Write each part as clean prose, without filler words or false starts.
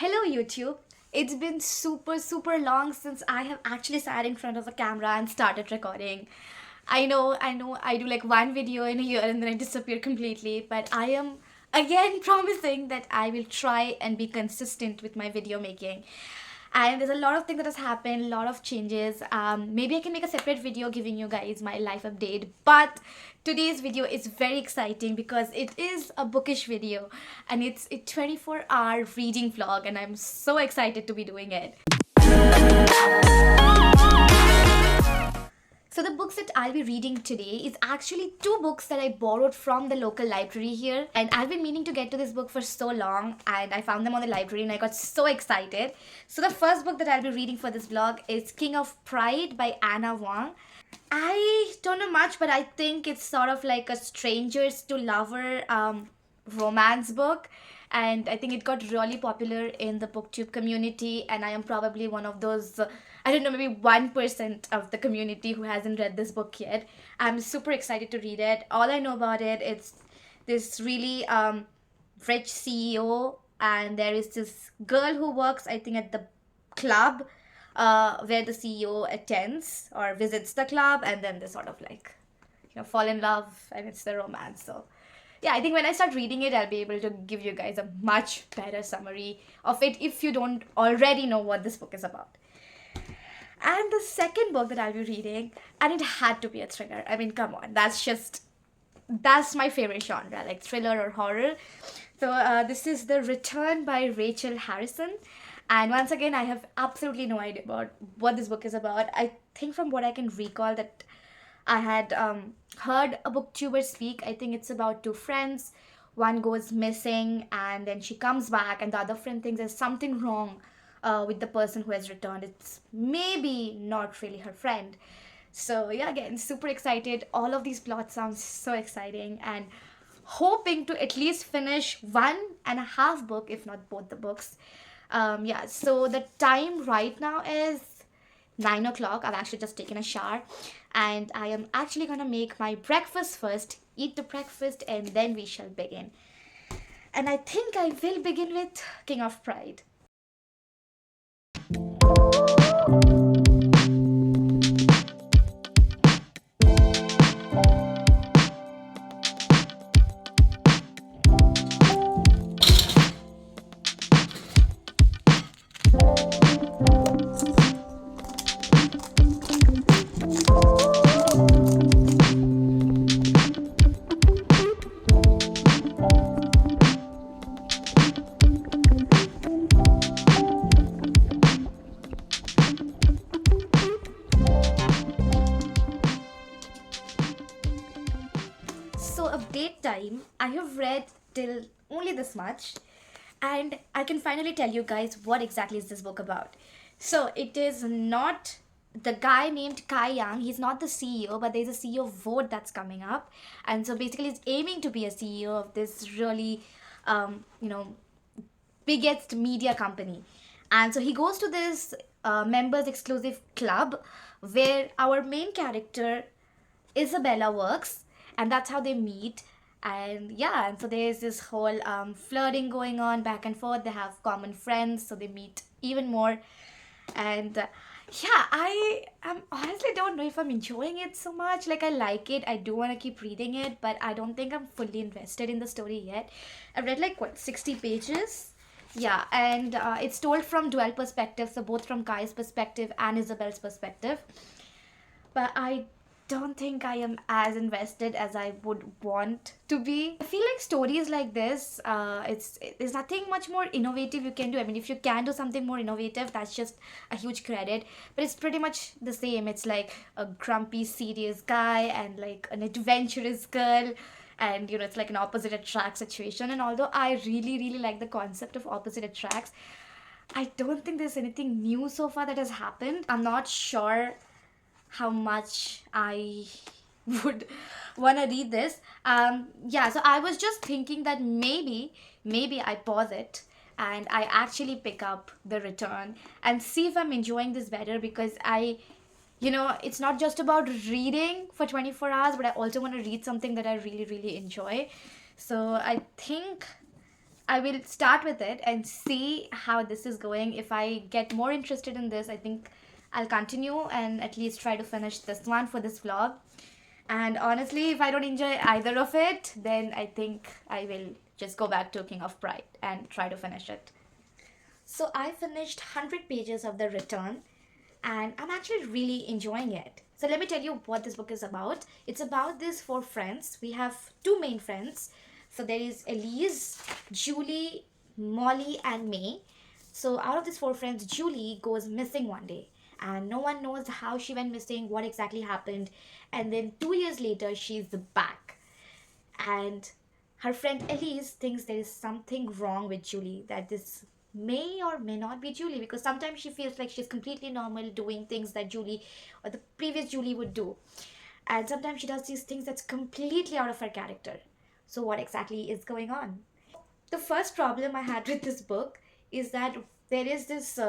Hello YouTube. It's been super long since I have actually sat in front of a camera and started recording. I know I do like one video in a year and then I disappear completely, but I am again promising that I will try and be consistent with my video making. And there's a lot of things that has happened, a lot of changes. Maybe I can make a separate video giving you guys my life update, but today's video is very exciting because it is a bookish video and it's a 24-hour reading vlog, and I'm so excited to be doing it. So the books that I'll be reading today is actually two books that I borrowed from the local library here, and I've been meaning to get to this book for so long, and I found them on the library and I got so excited. So the first book that I'll be reading for this vlog is King of Pride by Anna Wong. I don't know much, but I think it's sort of like a strangers to lover romance book, and I think it got really popular in the booktube community, and I am probably one of those I don't know, maybe 1% of the community who hasn't read this book yet. I'm super excited to read it. All I know about it, it's this really rich CEO, and there is this girl who works, I think, at the club where the CEO attends or visits the club, and then they sort of like, fall in love, and it's the romance. So yeah, I think when I start reading it, I'll be able to give you guys a much better summary of it if you don't already know what this book is about. And the second book that I'll be reading, and it had to be a thriller. I mean, come on, that's my favorite genre, like thriller or horror. So this is The Return by Rachel Harrison. And once again, I have absolutely no idea about what this book is about. I think from what I can recall that I had heard a booktuber speak. I think it's about two friends. One goes missing and then she comes back, and the other friend thinks there's something wrong with the person who has returned. It's maybe not really her friend. So yeah, again, super excited. All of these plots sound so exciting, and hoping to at least finish one and a half book, if not both the books. Yeah, so the time right now is 9 o'clock. I've actually just taken a shower, and I am actually gonna make my breakfast first, eat the breakfast, and then we shall begin. And I think I will begin with King of Pride. So, update time. I have read till only this much, and I can finally tell you guys what exactly is this book about. So, it is not the guy named Kai Yang. He's not the CEO, but there's a CEO vote that's coming up, and so basically, he's aiming to be a CEO of this really, um, you know, biggest media company. And so he goes to this members exclusive club where our main character Isabella works, and that's how they meet. And yeah, and so there's this whole flirting going on back and forth. They have common friends, so they meet even more. And yeah, I honestly don't know if I'm enjoying it so much. Like, I like it, I do want to keep reading it, but I don't think I'm fully invested in the story yet. I've read like what, 60 pages. Yeah, and it's told from dual perspectives, so both from Kai's perspective and Isabel's perspective. But I don't think I am as invested as I would want to be. I feel like stories like this, there's nothing much more innovative you can do. I mean, if you can do something more innovative, that's just a huge credit. But it's pretty much the same. It's like a grumpy, serious guy and like an adventurous girl, and it's like an opposite attract situation. And although I really like the concept of opposite attracts, I don't think there's anything new so far that has happened. I'm not sure how much I would want to read this. Yeah, so I was just thinking that maybe I pause it and I actually pick up The Return and see if I'm enjoying this better, because it's not just about reading for 24 hours, but I also want to read something that I really enjoy. So I think I will start with it and see how this is going. If I get more interested in this, I think I'll continue and at least try to finish this one for this vlog. And honestly, if I don't enjoy either of it, then I think I will just go back to King of Pride and try to finish it. So I finished 100 pages of The Return and I'm actually really enjoying it. So let me tell you what this book is about. It's about these four friends. We have two main friends. So there is Elise, Julie, Molly, and May. So out of these four friends, Julie goes missing one day. And no one knows how she went missing, what exactly happened. And then 2 years later, she's back. And her friend Elise thinks there is something wrong with Julie, that this may or may not be Julie, because sometimes she feels like she's completely normal doing things that Julie or the previous Julie would do. And sometimes she does these things that's completely out of her character. So what exactly is going on? The first problem I had with this book is that there is this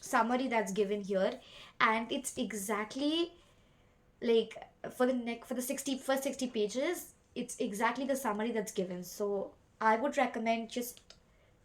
summary that's given here, and it's exactly like for the 60 pages, it's exactly the summary that's given. So I would recommend just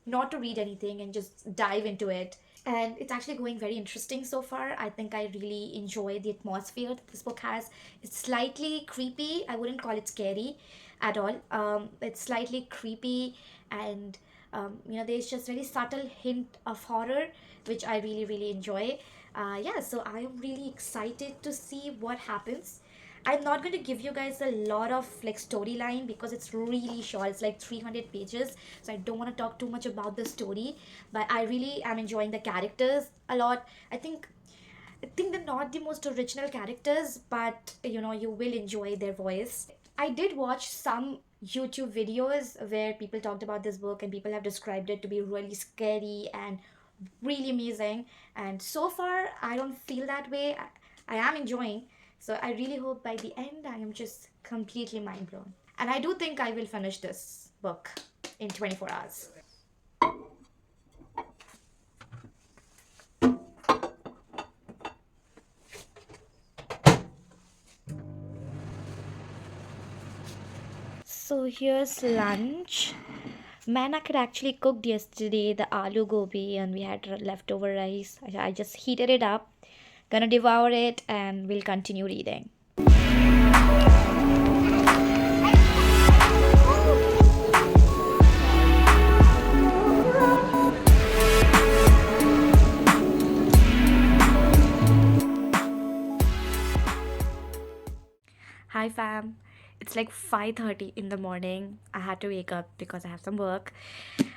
not to read anything and just dive into it. And it's actually going very interesting so far. I think I really enjoy the atmosphere that this book has. It's slightly creepy. I wouldn't call it scary at all. It's slightly creepy, and there's just very subtle hint of horror, which I really, really enjoy. Yeah, so I am really excited to see what happens. I'm not going to give you guys a lot of like storyline because it's really short. It's like 300 pages. So I don't want to talk too much about the story, but I really am enjoying the characters a lot. I think they're not the most original characters, but you will enjoy their voice. I did watch some YouTube videos where people talked about this book and people have described it to be really scary and really amazing. And so far, I don't feel that way. I am enjoying. So I really hope by the end I am just completely mind blown. And I do think I will finish this book in 24 hours. So here's lunch. Manna could actually cooked yesterday the aloo gobi and we had leftover rice. I just heated it up. Gonna devour it and we'll continue reading. Hi fam. It's like 5:30 in the morning. I had to wake up because I have some work.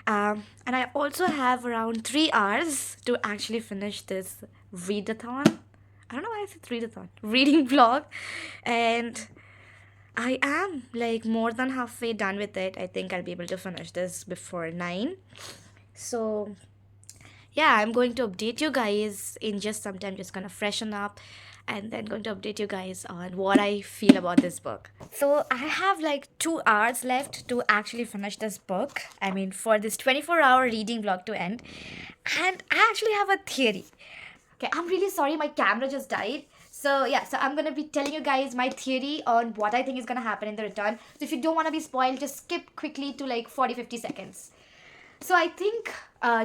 And I also have around 3 hours to actually finish this readathon. I don't know why I said readathon. Reading vlog. And I am like more than halfway done with it. I think I'll be able to finish this before 9. So yeah, I'm going to update you guys in just some time. Just gonna freshen up and then going to update you guys on what I feel about this book. So I have like 2 hours left to actually finish this book. I mean, for this 24-hour reading vlog to end. And I actually have a theory. Okay, I'm really sorry, my camera just died. So yeah, so I'm gonna be telling you guys my theory on what I think is gonna happen in the return. So if you don't want to be spoiled, just skip quickly to like 40-50 seconds. So I think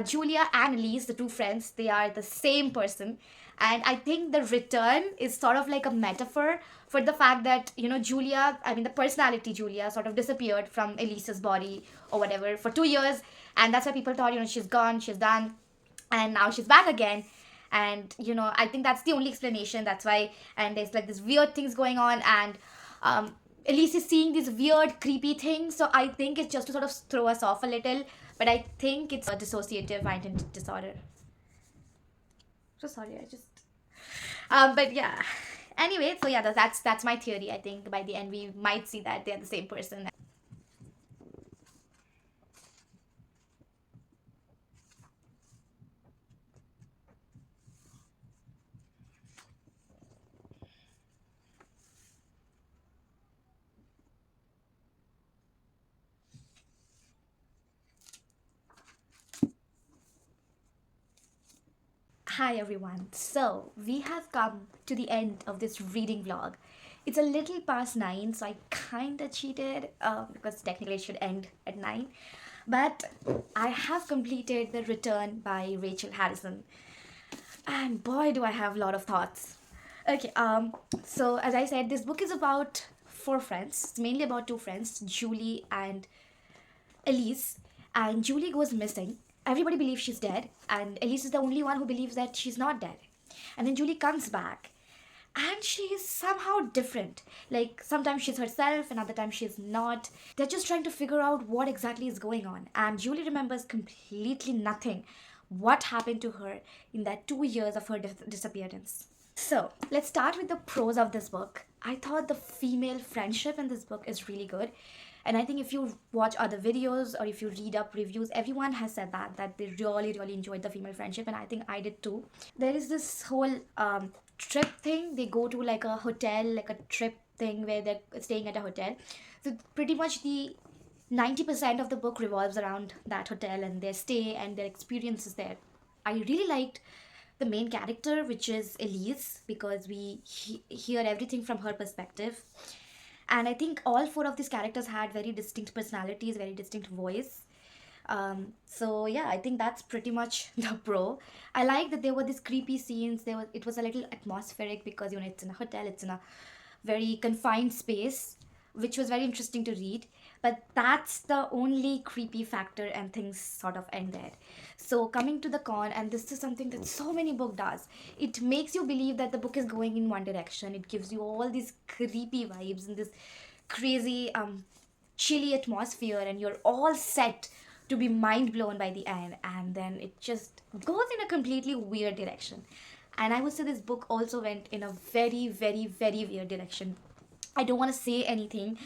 Julia and Elise, the two friends, they are the same person. And I think the return is sort of like a metaphor for the fact that, Julia, I mean, the personality Julia sort of disappeared from Elise's body or whatever for 2 years. And that's why people thought, she's gone, she's done. And now she's back again. And, I think that's the only explanation. That's why, and there's like this weird things going on. And Elise is seeing these weird, creepy things. So I think it's just to sort of throw us off a little. But I think it's a dissociative identity disorder. So sorry, I just... but yeah. Anyway, so yeah, that's my theory. I think by the end we might see that they're the same person. Hi everyone. So we have come to the end of this reading vlog. It's a little past 9, so I kinda cheated because technically it should end at 9. But I have completed The Return by Rachel Harrison. And boy, do I have a lot of thoughts. Okay, so as I said, this book is about four friends. It's mainly about two friends, Julie and Elise. And Julie goes missing. Everybody believes she's dead, and Elise is the only one who believes that she's not dead. And then Julie comes back, and she is somehow different. Like sometimes she's herself, and other times she's not. They're just trying to figure out what exactly is going on. And Julie remembers completely nothing what happened to her in that 2 years of her disappearance. So let's start with the pros of this book. I thought the female friendship in this book is really good. And I think if you watch other videos or if you read up reviews, everyone has said that they really enjoyed the female friendship, and I think I did too. There is this whole trip thing. They go to like a hotel, like a trip thing where they're staying at a hotel. So pretty much the 90% of the book revolves around that hotel and their stay and their experiences there. I really liked the main character, which is Elise, because we hear everything from her perspective. And I think all four of these characters had very distinct personalities, very distinct voice. So yeah, I think that's pretty much the pro. I like that there were these creepy scenes. It was a little atmospheric because it's in a hotel, it's in a very confined space, which was very interesting to read. But that's the only creepy factor, and things sort of end there. So coming to the con, and this is something that so many book does, it makes you believe that the book is going in one direction. It gives you all these creepy vibes and this crazy chilly atmosphere, and you're all set to be mind blown by the end, and then it just goes in a completely weird direction. And I would say this book also went in a very weird direction. I don't want to say anything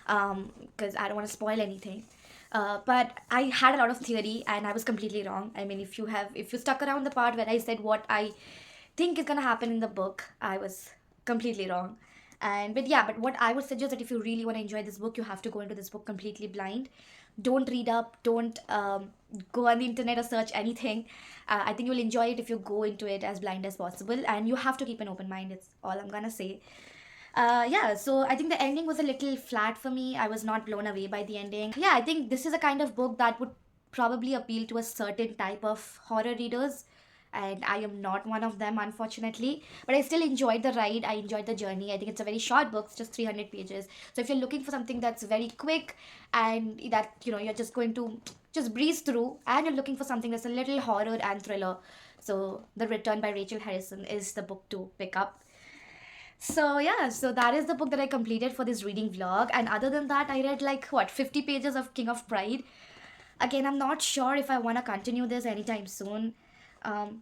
because I don't want to spoil anything. But I had a lot of theory and I was completely wrong. I mean, if you stuck around the part where I said what I think is gonna happen in the book, I was completely wrong. But what I would suggest, that if you really want to enjoy this book, you have to go into this book completely blind. Don't read up. Don't go on the internet or search anything. I think you'll enjoy it if you go into it as blind as possible, and you have to keep an open mind. It's all I'm gonna say. Yeah, so I think the ending was a little flat for me. I was not blown away by the ending. Yeah, I think this is a kind of book that would probably appeal to a certain type of horror readers, and I am not one of them, unfortunately. But I still enjoyed the ride. I enjoyed the journey. I think it's a very short book, it's just 300 pages. So if you're looking for something that's very quick and that you're just going to just breeze through, and you're looking for something that's a little horror and thriller, so The Return by Rachel Harrison is the book to pick up. So yeah, so that is the book that I completed for this reading vlog. And other than that, I read like 50 pages of King of Pride. Again, I'm not sure if I want to continue this anytime soon.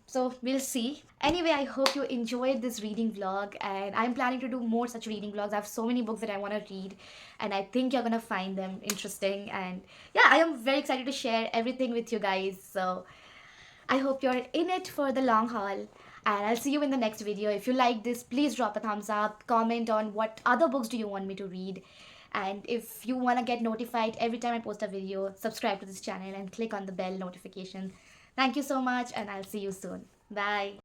So we'll see. Anyway, I hope you enjoyed this reading vlog, and I'm planning to do more such reading vlogs. I have so many books that I want to read, and I think you're gonna find them interesting. And yeah, I am very excited to share everything with you guys. So I hope you're in it for the long haul. And I'll see you in the next video. If you like this, please drop a thumbs up, comment on what other books do you want me to read. And if you want to get notified every time I post a video, subscribe to this channel and click on the bell notification. Thank you so much, and I'll see you soon. Bye.